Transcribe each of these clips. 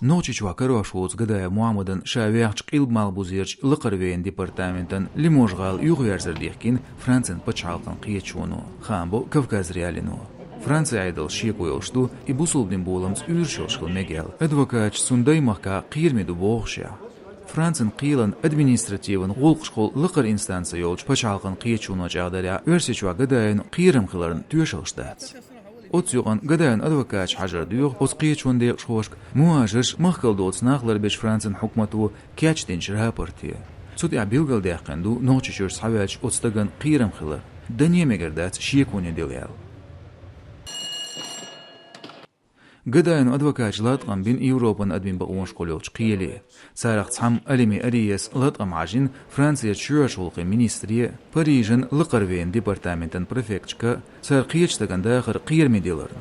نوچي وكروشوز قدايا معمدن شاويعش قلب مالبوزيرش لقروين ديبارتامنتن لموشغال يغيرزر ديحكين فرانسن بچالقن قيتشونو خامبو كفكاز ريالينو Fransa aydıl şiek uyuştu, ibusuldin boğulams ürşoşkıl megel. Advokaç sunday mahka qiyirmedu boğuşya. Fransın qiyilan administrativin gulqşkol lıqır instansa yolç paçalqın qiyetşuno çağdarya örseçva gıdayın qiyirim qıların tüyşalşdats. Ots yoğun gıdayın advokaç hajar duyuq, ots qiyetşun deyik şoşk, muajış mahkaldı ots naqlar beş Fransın hukmatu kaçdinç raporti. Sudya bilgal deyaqendu noçişür savaç otstagın qiyirim qılar. Danyemegerdat şiekuni dilyal. قداين أدوكاج لاتقم بين أوروبا أدمين بقوان شقولوش قيلي سارق تحم ألمي أريس لاتقم عجين فرانسيا تشوشولقي مينيسترية باريجن لقروين ديبارتامنتن بريفكتشكا سار قيتشتاقن داخر قير ميديلرن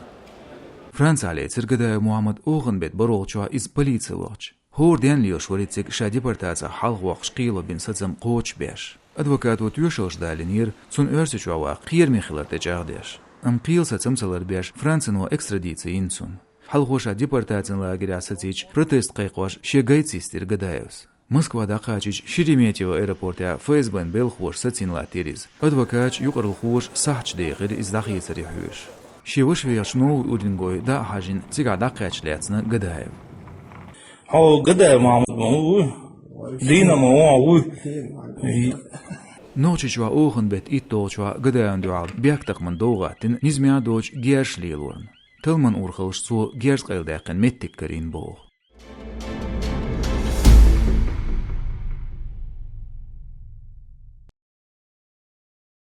فرانسا عليه تسر قدايا محمد أوغن بيت بروغشوا إز بوليتسا وغش هور ديان ليوش وريتسك شا ديبارتاتسا حالغ وقش قيلو بين ستزم قوش بيش أدوكاتو تيوشوش دالينير سون أرسيشوا قير ميخلر تجاغديش أم قيل ستزمسلر بيش فرانسنو إكستراديتسا ينسون حلقوشا ديبارتاتن لاغريا ساتيج протест قيقوش شيغايتسيستير غدايوس Москва дақачич Шереметьево аэропортя ФСБН белхош сатин латирис. Адвокач юқарлхош сахч дейгир издахицари хуш. Шевыш вешнул удингой да хажин цига дақач лецна гадаев. Хау гадаев маму Дина маму Ночичва охен бет итточва гадаев дуал бяктак мандогатин низмя доч гершлилурн. Тылман урхылш су герскайлдақын меттик карин бог.